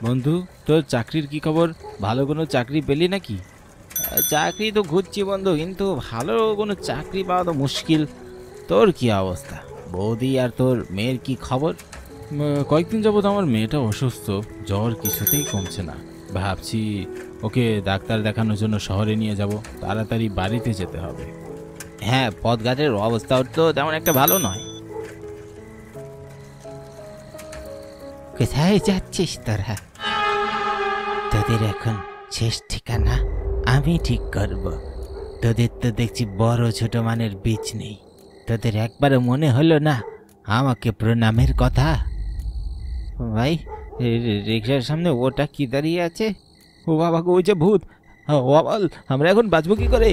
বন্ধু, তোর চাকরির কি খবর? ভালো কোনো চাকরি পেলি নাকি? চাকরি তো খুঁজছি বন্ধু, কিন্তু ভালো কোনো চাকরি পাওয়া তো মুশকিল। তোর কি অবস্থা? বৌদি আর তোর মেয়ের কি খবর? কয়েকদিন যাবত আমার মেয়েটা অসুস্থ, জ্বর কিছুতেই কমছে না। ভাবছি ওকে ডাক্তার দেখানোর জন্য শহরে নিয়ে যাব, তাড়াতাড়ি বাড়িতে যেতে হবে। হ্যাঁ, পথঘাটের অবস্থাও তো তেমন একটা ভালো নয়। কোথায় যাচ্ছিস তোরা? তোদের এখন শেষ ঠিকানা আমি ঠিক করব। তোদের তো দেখছি বড় ছোট মানের বীজ নেই। তোদের একবারও মনে হলো না আমাকে প্রণামের কথা? ভাই, রিক্সার সামনে ওটা কি দাঁড়িয়ে আছে? ও বাবা গো, ওই যে ভূত! ও বল, আমরা এখন বাঁচবো কি করে?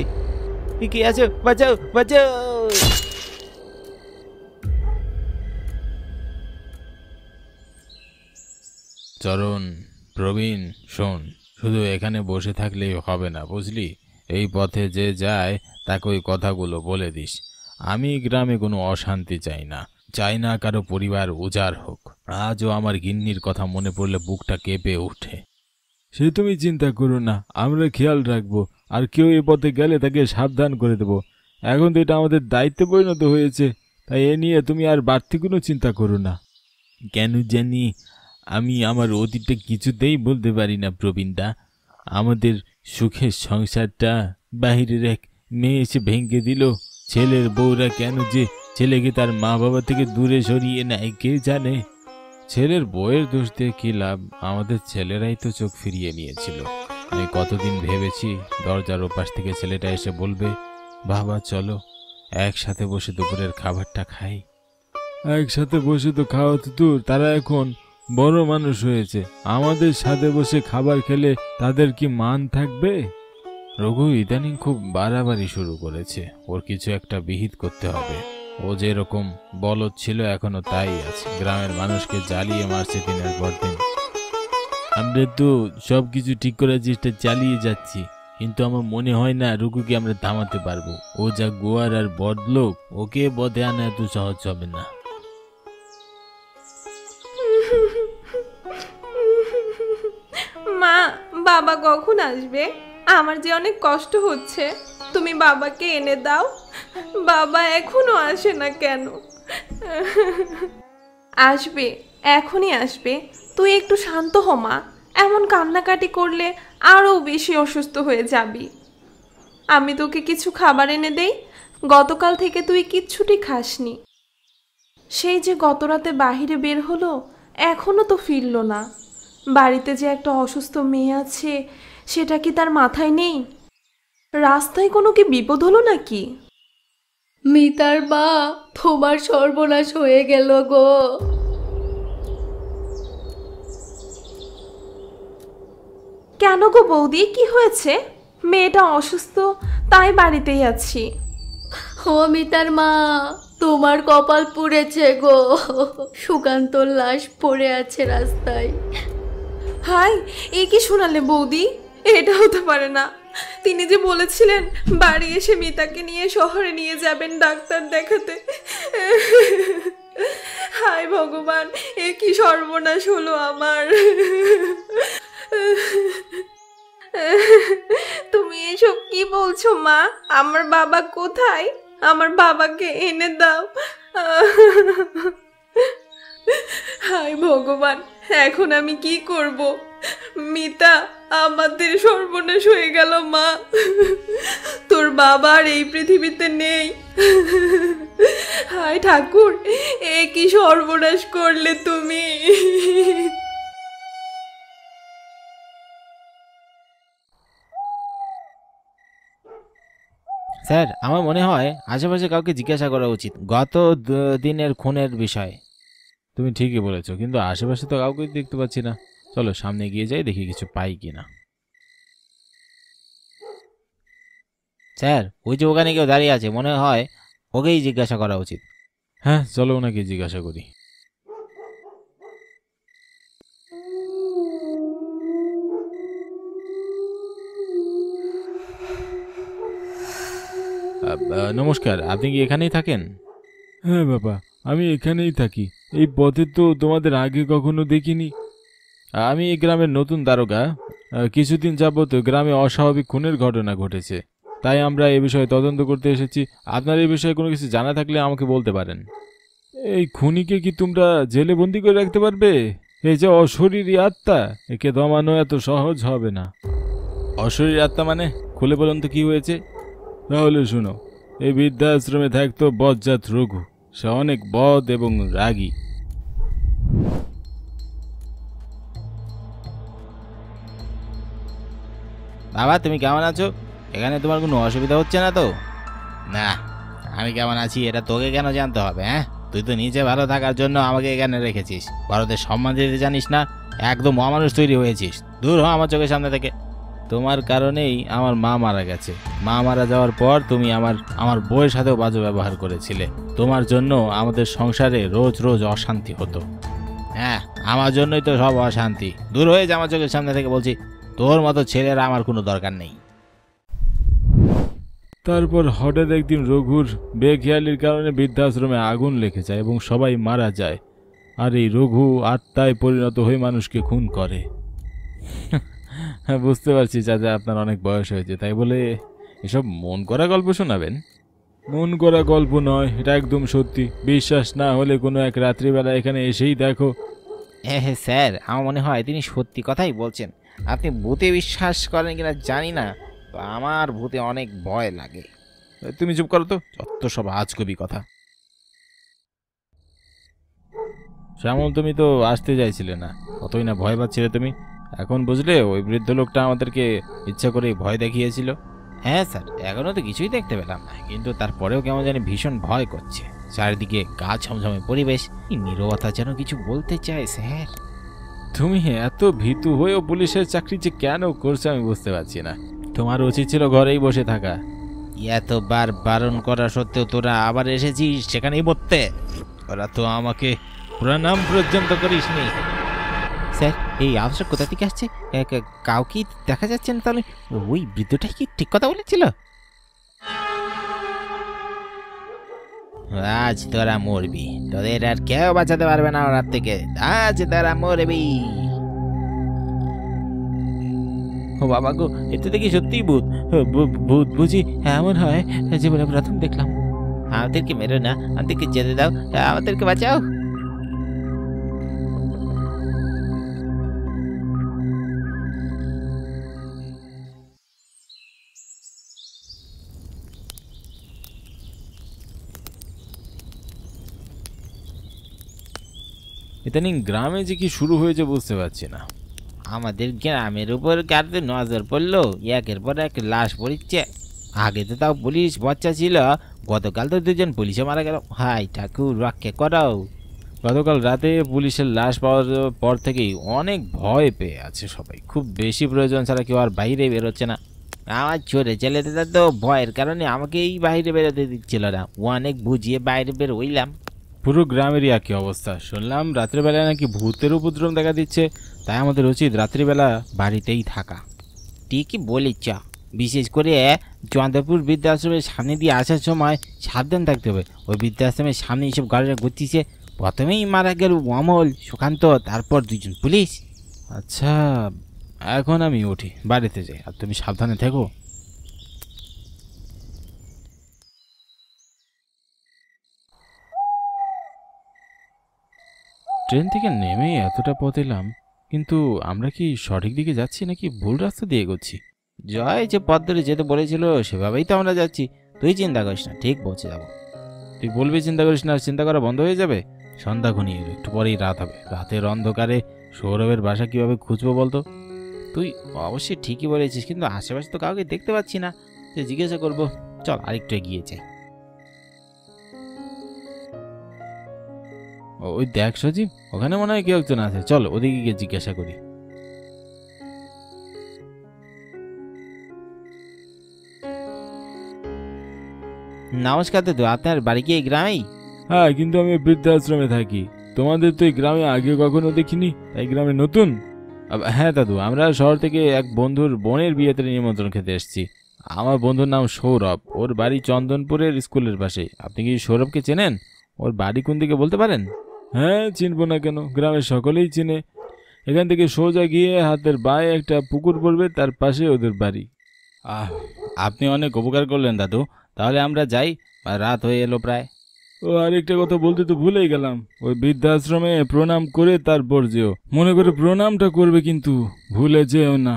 কি আছে? বাঁচাও, বাঁচাও! চরণ, প্রবীণ, শোন, শুধু এখানে বসে থাকলেই হবে না, বুঝলি? এই পথে যে যায় তাকে ওই কথাগুলো বলে দিস। আমি গ্রামে কোনো অশান্তি চাই না, চাই না কারো পরিবার উজাড় হোক। আজও আমার গিন্নির কথা মনে পড়লে বুকটা কেঁপে ওঠে। সে তুমি চিন্তা করো না, আমরা খেয়াল রাখবো। আর কেউ এ পথে গেলে তাকে সাবধান করে দেব। এখন তো এটা আমাদের দায়িত্বে পরিণত হয়েছে, তাই এ নিয়ে তুমি আর বাড়তি কোনো চিন্তা করো না। কেন জানি আমি আমার অতীতটা কিছুতেই বলতে পারি না প্রবীণদা। আমাদের সুখের সংসারটা বাহিরের এক মেয়ে এসে ভেঙে দিল। ছেলের বউরা কেন যে ছেলেকে তার মা বাবা থেকে দূরে সরিয়ে নেয় কে জানে। ছেলের বউয়ের দোষ দিয়ে কি লাভ? আমাদের ছেলেরাই তো চোখ ফিরিয়ে নিয়েছিল। আমি কতদিন ভেবেছি দরজার ওপাশ থেকে ছেলেটা এসে বলবে, বাবা চলো একসাথে বসে দুপুরের খাবারটা খাই। একসাথে বসে তো খাওয়া তো দূর, তারা এখন বড় মানুষ হয়েছে। আমাদের সাথে বসে খাবার খেলে তাদের কি মান থাকবে? রঘু ইদানিং খুব বাড়াবাড়ি শুরু করেছে। ওর কিছু একটা বিহিত করতে হবে। ও যেরকম বলদ ছিল এখনো তাই আছে, গ্রামের মানুষকে জ্বালিয়ে মারছে দিনের পর দিন। আমরা তো সবকিছু ঠিক করার চেষ্টা চালিয়ে যাচ্ছি, কিন্তু আমার মনে হয় না রঘুকে আমরা থামাতে পারবো। ও যা গোয়ার আর বদলোক, ওকে বধে আনা এত সহজ হবে না। মা, বাবা কখন আসবে? আমার যে অনেক কষ্ট হচ্ছে, তুমি বাবাকে এনে দাও। বাবা এখনো আসে না কেন? আসবে, এখনই আসবে। তুই একটু শান্ত হ মা। এমন কান্নাকাটি করলে আরও বেশি অসুস্থ হয়ে যাবি। আমি তোকে কিছু খাবার এনে দেই। গতকাল থেকে তুই কিচ্ছুটি খাসনি। সেই যে গত রাতে বাহিরে বের হলো, এখনো তো ফিরল না। বাড়িতে যে একটা অসুস্থ মেয়ে আছে, সেটা কি তার মাথায় নেই? রাস্তায় কোনো কি বিপদ হলো নাকি? মিতার মা, তোমার সর্বনাশ হয়ে গেল গো। কেন গো বৌদি, কি হয়েছে? মেয়েটা অসুস্থ, তাই বাড়িতেই আছি। ও মিতার মা, তোমার কপাল পুড়েছে গো। সুকান্তর লাশ পড়ে আছে রাস্তায়। হাই, এ কি শোনালে বৌদি? এটা হতে পারে না। তিনি যে বলেছিলেন বাড়ি এসে মিতাকে নিয়ে শহরে নিয়ে যাবেন ডাক্তার দেখাতে। হায় ভগবান, এ কি সর্বনাশ হলো আমার। তুমি এসব কি বলছো মা? আমার বাবা কোথায়? আমার বাবাকে এনে দাও। হায় ভগবান, এখন আমি কি করব? মিতা, আমাদের সর্বনাশ হয়ে গেল মা। তোর বাবা আর এই পৃথিবীতে নেই। হায় ঠাকুর, এ কি সর্বনাশ করলে তুমি? স্যার, আমার মনে হয় আশেপাশে কাউকে জিজ্ঞাসা করা উচিত গত দিনের খুনের বিষয়ে। তুমি ঠিকই বলেছো, কিন্তু আশেপাশে তো কাউকে দেখতে পাচ্ছি না। চলো সামনে গিয়ে যাই, দেখি কিছু পাই কিনা। স্যার, ওই যে ওখানে কেউ দাঁড়িয়ে আছে, মনে হয় ওকেই জিজ্ঞাসা করা উচিত। হ্যাঁ, চলো ওনাকে জিজ্ঞাসা করি। নমস্কার, আপনি কি এখানেই থাকেন? হ্যাঁ বাবা, আমি এখানেই থাকি। এই পথে তো তোমাদের আগে কখনো দেখিনি। আমি এই গ্রামের নতুন দারোগা। কিছুদিন যাবত গ্রামে অস্বাভাবিক খুনের ঘটনা ঘটেছে, তাই আমরা এ বিষয়ে তদন্ত করতে এসেছি। আপনার এই বিষয়ে কোনো কিছু জানা থাকলে আমাকে বলতে পারেন। এই খুনিকে কি তোমরা জেলে বন্দি করে রাখতে পারবে? এই যে অশরীরী আত্মা, একে দমানো এত সহজ হবে না। অশরীরী আত্মা মানে? খুলে বলুন তো কি হয়েছে। তাহলে শুনো, এই বৃদ্ধাশ্রমে থাকতো বজ্জাত রঘু। সে অনেক বদ এবং রাগী। বাবা, তুমি কেমন আছো? এখানে তোমার কোনো অসুবিধা হচ্ছে না তো? না, আমি কেমন আছি এটা তোকে কেন জানতে হবে? হ্যাঁ, তুই তো নিজে ভালো থাকার জন্য আমাকে এখানে রেখেছিস, বড়দের সম্মান দিতে জানিস না। একদম অমানুষ তৈরি হয়েছিস। দূর হ আমার চোখের সামনে থেকে। তোমার কারণেই আমার মা মারা গেছে। মা মারা যাওয়ার পর তুমি আমার বউয়ের সাথেও বাজে ব্যবহার করেছিলে। তোমার জন্য আমাদের সংসারে রোজ রোজ অশান্তি হতো। হ্যাঁ, আমার জন্যই তো সব অশান্তি। দূর হয়ে যা আমার চোখের সামনে থেকে বলছি। তোর মতো ছেলের আমার কোনো দরকার নেই। তারপর হঠাৎ একদিন রঘুর বেখেয়ালির কারণে বৃদ্ধাশ্রমে আগুন লেগে যায় এবং সবাই মারা যায়। আর এই রঘু আত্মায় পরিণত হয়ে মানুষকে খুন করে। বুঝতে পারছি চাচা, আপনার অনেক বয়স হয়েছে, তাই বলে এসব মন করা গল্প শোনাবেন? মন করা গল্প নয়, এটা একদম সত্যি। বিশ্বাস না হলে কোনো এক রাত্রিবেলা এখানে এসেই দেখো। হ্যাঁ স্যার, আমার মনে হয় তিনি সত্যি কথাই বলছেন। আপনি ভূতে বিশ্বাস করেন কিনা জানি না, তো আমার ভূতে অনেক ভয় লাগে। তুমি চুপ করো তো, যত সব আজগুবি কথা। শ্যামল, তুমি তো আসতে চাইছিলে না, কতই না ভয় পাচ্ছিলে তুমি। এখন বুঝলে ওই বৃদ্ধ লোকটা আমাদেরকে ইচ্ছা করে ভয় দেখিয়েছিল। হ্যাঁ স্যার, এখনো তো কিছুই দেখতে পেলাম না, কিন্তু তারপরেও কেমন জানি ভীষণ ভয় করছে। চারিদিকে গা ছমছমে পরিবেশ, এই নীরবতা যেন কিছু বলতে চায় স্যার। তুমি এত ভীতু হয়েও পুলিশের চাকরি যে কেন করছো আমি বুঝতে পারছি না। তোমার উচিত ছিল ঘরেই বসে থাকা। এতবার বারণ করা সত্ত্বেও তোরা আবার এসেছিস সেখানেই বলতে। ওরা তো আমাকে প্রণাম পর্যন্ত করিসনি। স্যার, এই আওয়াজটা কোথা থেকে আসছে? কাউকে দেখা যাচ্ছে না তাহলে? ওই বৃদ্ধটাই কি ঠিক কথা বলেছিল? আজ তোরা মরবি, তোদের আর কেউ বাঁচাতে পারবে না ওর হাত থেকে। আজ তোরা মরবি। ও বাবা গো, এতে দেখি সত্যিই ভূত। ভূত বুঝি এমন হয় জীবনে প্রথম দেখলাম। আমাদেরকে মেরো না, আমাদেরকে যেতে দাও, আমাদেরকে বাঁচাও। ইদানিং গ্রামে যে কি শুরু হয়েছে বুঝতে পারছি না। আমাদের গ্রামের উপর কারতে নজর পড়লো, একের পর এক লাশ পড়িচ্ছে। আগে তো তাও পুলিশ বাচ্চা ছিল, গতকাল তো দুজন পুলিশে মারা গেল। হাই ঠাকুর, রক্ষে করাও। গতকাল রাতে পুলিশের লাশ পাওয়ার পর থেকেই অনেক ভয় পেয়ে আছে সবাই। খুব বেশি প্রয়োজন ছাড়া কেউ আর বাইরে বেরোচ্ছে না। আমার ছোট ছেলেটা তো ভয়ের কারণে আমাকেই বাইরে বেরোতে দিচ্ছিল না। অনেক বুঝিয়ে বাইরে বের হইলাম। পুরো গ্রামেরই একই অবস্থা। শুনলাম রাত্রিবেলায় নাকি ভূতের উপদ্রব দেখা দিচ্ছে, তাই আমাদের উচিত রাত্রিবেলা বাড়িতেই থাকা। ঠিকই বলেছ, বিশেষ করে চন্দ্রপুর বৃদ্ধাশ্রমের সামনে দিয়ে আসার সময় সাবধান থাকতে হবে। ওই বৃদ্ধাশ্রমের সামনে এইসব গাড়িরা ঘুরতিছে। প্রথমেই মারা গেল অমল, সুকান্ত, তারপর দুজন পুলিশ। আচ্ছা, এখন আমি উঠি, বাড়িতে যাই, আর তুমি সাবধানে থেকো। ট্রেন থেকে নেমে এতটা পথ এলাম, কিন্তু আমরা কি সঠিক দিকে যাচ্ছি নাকি ভুল রাস্তা দিয়ে এগোচ্ছি? জয় যে পথ ধরে যেতে বলেছিল সেভাবেই তো আমরা যাচ্ছি। তুই চিন্তা করিস না, ঠিক পৌঁছে যাবো। তুই বলবি চিন্তা করিস না, আর চিন্তা করা বন্ধ হয়ে যাবে। সন্ধ্যা ঘনিয়ে এলো, একটু পরেই রাত হবে। রাতের অন্ধকারে সৌরভের বাসা কিভাবে খুঁজবো বলতো? তুই অবশ্যই ঠিকই বলেছিস, কিন্তু আশেপাশে তো কাউকে দেখতে পাচ্ছি না, যে জিজ্ঞাসা করবো। চল আরেকটু এগিয়ে যাই। ওই দেখ সজীব, ওখানে মনে হয় কেউ একজন আছে। চল ওদিকে গিয়ে জিজ্ঞাসা করি। নমস্কার দাদু, আপনার বাড়ি কি এই গ্রামেই? হ্যাঁ, কিন্তু আমি বৃদ্ধাশ্রমে থাকি। তোমাদের তো এই গ্রামে আগে কখনো দেখিনি, তাই গ্রামে নতুন। হ্যাঁ দাদু, আমরা শহর থেকে এক বন্ধুর বোনের বিয়েতে নিমন্ত্রণ খেতে এসেছি। আমার বন্ধুর নাম সৌরভ, ওর বাড়ি চন্দনপুরের স্কুলের পাশে। আপনি কি সৌরভকে চেনেন? ওর বাড়ি কোন দিকে বলতে পারেন? হ্যাঁ, চিনবো না কেন, গ্রামের সকলেই চিনে। এখান থেকে সোজা গিয়ে হাতের বাঁয়ে একটা পুকুর পড়বে, তার পাশে ওদের বাড়ি। আপনি অনেক উপকার করলেন দাদু, তাহলে আমরা যাই, রাত হয়ে এলো প্রায়। ও আরেকটা কথা বলতে তো ভুলেই গেলাম, ওই বৃদ্ধাশ্রমে প্রণাম করে তারপর যেও, মনে করে প্রণামটা করবে, কিন্তু ভুলে যেও না।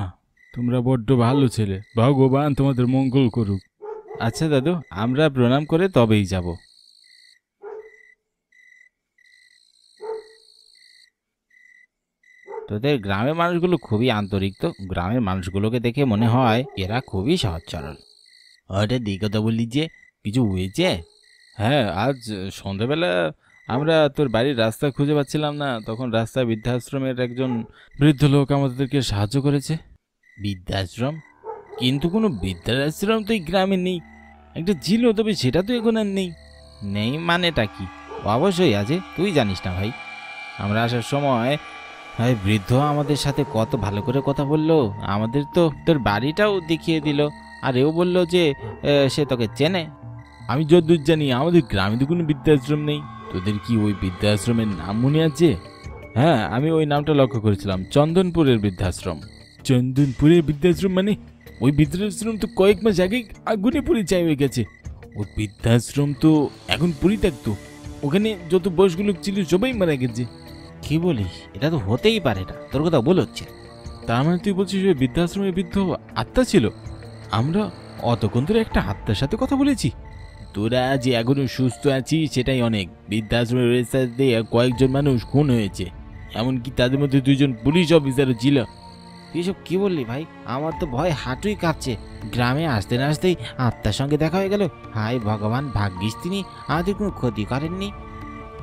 তোমরা বড্ড ভালো ছেলে, ভগবান তোমাদের মঙ্গল করুক। আচ্ছা দাদু, আমরা প্রণাম করে তবেই যাব। তোদের গ্রামের মানুষগুলো খুবই আন্তরিক, তো গ্রামের মানুষগুলোকে দেখে মনে হয় এরা খুবই সহজ সরল। হঠাৎ এই কথা বললি যে, কিছু হয়েছে? হ্যাঁ, আজ সন্ধ্যাবেলা আমরা তোর বাড়ির রাস্তা খুঁজে পাচ্ছিলাম না, তখন রাস্তায় বৃদ্ধাশ্রমের একজন বৃদ্ধ লোক আমাদেরকে সাহায্য করেছে। বৃদ্ধাশ্রম? কিন্তু কোনো বৃদ্ধাশ্রম তো এই গ্রামে নেই। একটা ছিল, তবে সেটা তো এখন আর নেই। নেই মানেটা কি? অবশ্যই আছে, তুই জানিস না ভাই। আমরা আসার সময় ভাই বৃদ্ধ আমাদের সাথে কত ভালো করে কথা বললো, আমাদের তো তোর বাড়িটাও দেখিয়ে দিল, আর এও বললো যে সে তোকে চেনে। আমি যতদূর জানি আমাদের গ্রামে তো কোনো বৃদ্ধাশ্রম নেই। তোদের কি ওই বৃদ্ধাশ্রমের নাম মনে আছে? হ্যাঁ, আমি ওই নামটা লক্ষ্য করেছিলাম, চন্দনপুরের বৃদ্ধাশ্রম। চন্দনপুরের বৃদ্ধাশ্রম মানে? ওই বৃদ্ধাশ্রম তো কয়েক মাস আগে আগুনে পুড়ে ছাই হয়ে গেছে। ওই বৃদ্ধাশ্রম তো এখন পরিত্যক্ত, ওখানে যত বয়স্ক লোক ছিল সবাই মারা গেছে। কি বলিস? এটা তো হতেই পারে না, তোর কথা ভুল হচ্ছে। তার মানে তুই বলছিস ওই বৃদ্ধাশ্রমে বৃদ্ধ আত্মা ছিল? আমরা অতক্ষণ ধরে একটা আত্মার সাথে কথা বলেছি। তোরা যে এখনো সুস্থ আছিস সেটাই অনেক। বৃদ্ধাশ্রমের রেসার দিয়ে কয়েকজন মানুষ খুন হয়েছে, এমনকি তাদের মধ্যে 2জন পুলিশ অফিসারও ছিল। তুই সব কি বললি ভাই? আমার তো ভয় হাঁটুই কাঁপছে। গ্রামে আসতে না আসতেই আত্মার সঙ্গে দেখা হয়ে গেল। হায় ভগবান, ভাগ্যিস তিনি আমাদের কোনো ক্ষতি করেননি।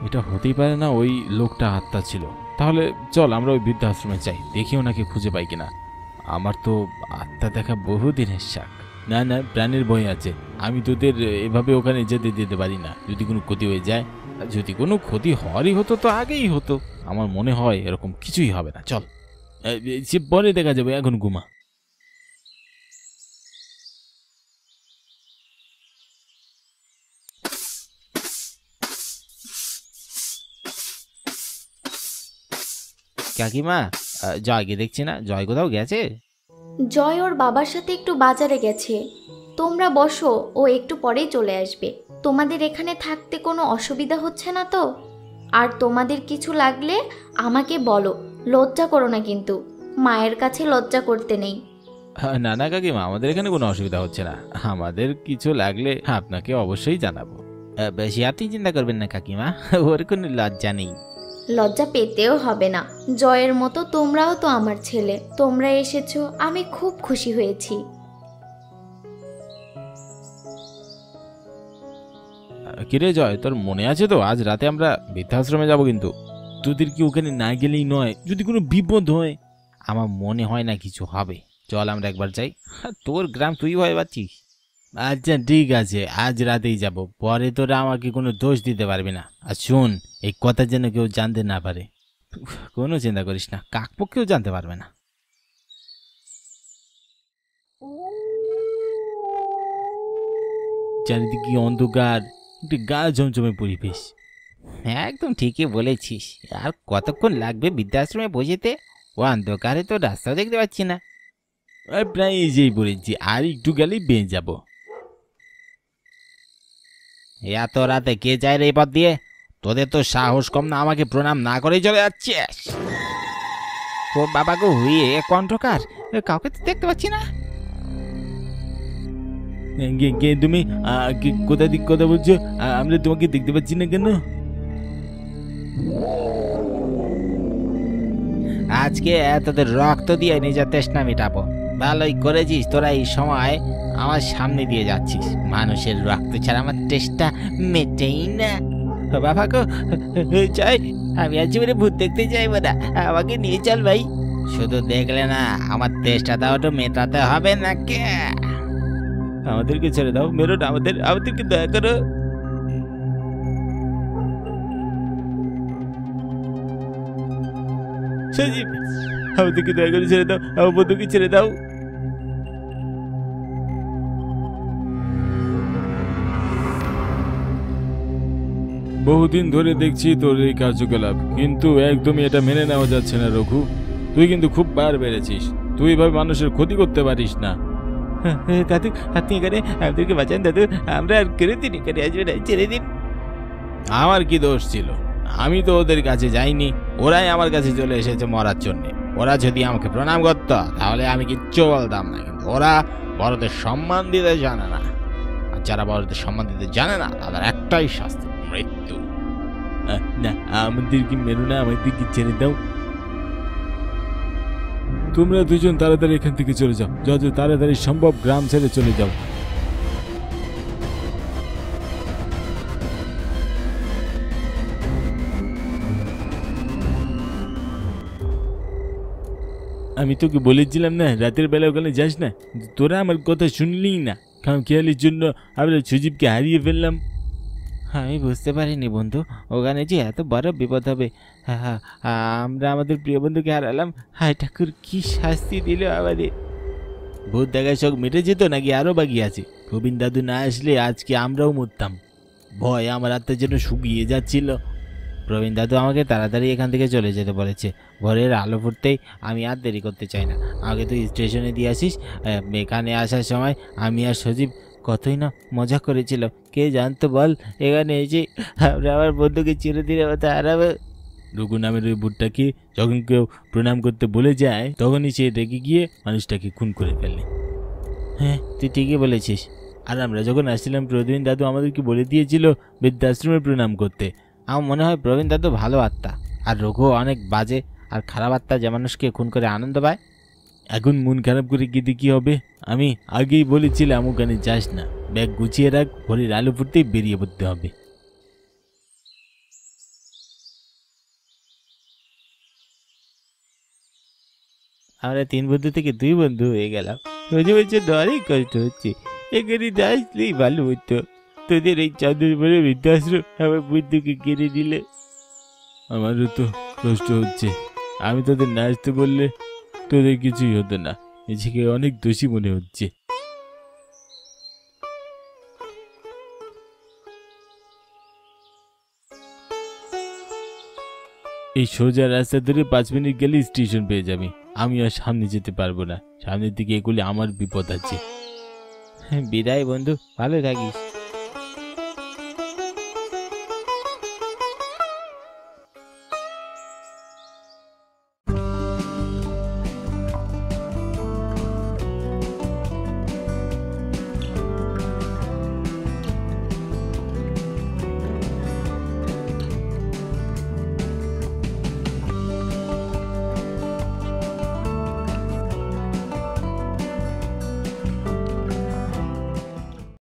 এটা হতেই পারে না, ওই লোকটা আত্মা ছিল। তাহলে চল আমরা ওই বৃদ্ধাশ্রমে যাই, দেখি ওনাকে খুঁজে পাই কিনা। আমার তো আত্মা দেখা বহুদিনের শাক। না না, প্রাণের ভয় আছে, আমি তোদের এভাবে ওখানে যেতে দিতে পারি না। যদি কোনো ক্ষতি হয়ে যায়, যদি কোনো ক্ষতি হওয়ারই হতো তো আগেই হতো। আমার মনে হয় এরকম কিছুই হবে না। চল, সে পরে দেখা যাবে, এখন ঘুমা। কাকিমা, জয়কে দেখছি না, জয় কোথাও গেছে? জয় ওর বাবার সাথে একটু বাজারে গেছে। তোমরা বসো, ও একটু পরেই চলে আসবে। তোমাদের এখানে থাকতে কোনো অসুবিধা হচ্ছে না তো? আর তোমাদের কিছু লাগলে আমাকে বলো, লজ্জা করো না কিন্তু। মায়ের কাছে লজ্জা করতে নেই। না না কাকিমা, আমাদের এখানে কোনো অসুবিধা হচ্ছে না। আমাদের কিছু লাগলে আপনাকে অবশ্যই জানাবো। বেশি আপনি চিন্তা করবেন না কাকিমা, ওর কোনো লজ্জা নেই। লজ্জা পেতেও হবে না। জয়ের মতো তোমরাও তো আমার ছেলে। তোমরা এসেছো, আমি খুব খুশি হয়েছি। কিরে জয়, তোর মনে আছে তো আজ রাতে আমরা বৃদ্ধাশ্রমে যাব? কিন্তু তোদের কি ওখানে না গেলেই নয়, যদি কোনো বিপদ হয়? আমার মনে হয় না কিছু হবে, চল আমরা একবার যাই। তোর গ্রাম তুই ভয় পাচ্ছিস? আচ্ছা ঠিক আছে, আজ রাতেই যাব, পরে তোরা আমাকে কোনো দোষ দিতে পারবি না। আর শোন, এই কথা যেন কেউ জানতে না পারে। কোনো চিন্তা করিস না, কাকপক্ষেও জানতে পারবে না। চারিদিকে অন্ধকার, একটু গা জমজমে পরিবেশ। একদম ঠিকই বলেছিস। আর কতক্ষণ লাগবে বৃদ্ধাশ্রমে বসেতে? ও অন্ধকারে তো রাস্তাও দেখতে পাচ্ছি না। আর প্রায় এসেই পড়েছি, আর একটু গেলেই বেঁচে যাব। এত রাতে কে যায় রে এই পথ দিয়ে? তোদের তো সাহস কম না, আমাকে প্রণাম না করেই চলে যাচ্ছিস। তোর বাবা গো, হুইয়ে কণ্ঠকার, কাউকে তো দেখতে পাচ্ছি না। কে তুমি? কোথা দিক কথা বলছো? আমরা তোমাকে দেখতে পাচ্ছি না কেন? আজকে তোদের রক্ত দিয়ে নিজের তৃষ্ণা মেটাবো। ভালোই করেছিস, তোরা এই সময় আমার সামনে দিয়ে যাচ্ছিস। মানুষের রক্ত ছাড়া আমার তেষ্টা মেটেই না। বাবা গো, চাই আমি আজ জীবনে ভূত দেখতে চাইবো না, আমাকে নিয়ে চল ভাই। শুধু দেখলে না, আমার তেষ্টাটাও তো মেটাতে হবে নাকি? আমাদেরকে ছেড়ে দাও, মেরো না, আমাদেরকে দয়া করো। সজীব, আমাদেরকে দয়া করে ছেড়ে দাও, আমার বন্ধুকে ছেড়ে দাও। বহুদিন ধরে দেখছি তোর এই কার্যকলাপ, কিন্তু একদমই এটা মেনে নেওয়া যাচ্ছে না রঘু। তুই কিন্তু খুব বার বেড়েছিস। তুই এভাবে মানুষের ক্ষতি করতে পারিস না। দাদু আপনি এখানে আমাদেরকে বাঁচান দাদু, আমরা আর কোনোদিন এখানে আসবো না, ছেড়ে দিন। আমার কি দোষ ছিল? আমি তো ওদের কাছে যাইনি, ওরাই আমার কাছে চলে এসেছে মরার জন্যে। ওরা যদি আমাকে প্রণাম করত তাহলে আমি কিচ্ছু বলতাম না, কিন্তু ওরা বড়দের সম্মান দিতে জানে না। আর যারা বড়দের সম্মান দিতে জানে না তাদের একটাই শাস্তি, মৃত্যু। না, আমাদেরকে মেরো না, আমাদেরকে ছেড়ে দাও। তোমরা দুজন তাড়াতাড়ি এখান থেকে চলে যাও, যত তাড়াতাড়ি সম্ভব গ্রাম ছেড়ে চলে যাও। আমি তোকে বলেছিলাম না রাতের বেলা ওখানে যাস না, তোরা আমার কথা শুনলি না। খামখেয়ালির জন্য আমরা সুজীবকে হারিয়ে ফেললাম। আমি বুঝতে পারিনি বন্ধু, ওখানে যে এত বড় বিপদ হবে। আমরা আমাদের প্রিয় বন্ধুকে হারালাম। হায় ঠাকুর, কি শাস্তি দিল আমাদের। ভূত দেখায় শোক মিটে যেত নাকি আরও বাকি আছে? প্রবীণ দাদু না আসলে আজকে আমরাও মরতাম। ভয় আমার আত্মার জন্য শুকিয়ে যাচ্ছিল। প্রবীণ দাদু আমাকে তাড়াতাড়ি এখান থেকে চলে যেতে বলেছে। ভোরের আলো ফুটতেই আমি আর দেরি করতে চাই না। আমাকে তুই স্টেশনে দিয়ে আসিস। এখানে আসার সময় আমি আর সজীব কতই না মজা করেছিল, কে জানতো বল? এখানে এসে আমরা আমার বন্ধুকে চিরদিনের মতো হারাবো। রঘু নামের ওই ভূতটাকে যখন কেউ প্রণাম করতে বলে যায় তখনই সে রেগে গিয়ে মানুষটাকে খুন করে ফেলে। হ্যাঁ, তুই ঠিকই বলেছিস। আর আমরা যখন আসছিলাম প্রবীণ দাদু আমাদেরকে বলে দিয়েছিল বৃদ্ধাশ্রমে প্রণাম করতে। আমার মনে হয় প্রবীণ দাদু ভালো আত্মা, আর রঘু অনেক বাজে আর খারাপ আত্মা, যে মানুষকে খুন করে আনন্দ পায়। এখন মন খারাপ করে গিয়ে কি হবে? আমি আগেই বলেছিলাম ওখানে যাস না। ব্যাগ গুছিয়ে রাখ, ভোরের আলো ফুটতেই বেরিয়ে পড়তে হবে। আমরা 3 বন্ধু থেকে 2 বন্ধু হয়ে গেলাম। সজীবের জন্য অনেক কষ্ট হচ্ছে। এখানে আসলেই ভালো হতো। তোদের এই চন্দ্রপুরে বৃদ্ধাশ্রম আমার বন্ধুকে কেড়ে দিলে। আমারও তো কষ্ট হচ্ছে। আমি তোদের না আসতে বললে তোদের কিছুই হতো না। নিজেকে অনেক দোষী মনে হচ্ছে। এই সোজা রাস্তা ধরে 5 মিনিট গেলে স্টেশন পেয়ে যাবি। আমি আর সামনে যেতে পারবো না, সামনের দিকে এগুলি আমার বিপদ আছে। বিদায় বন্ধু, ভালো থাকিস।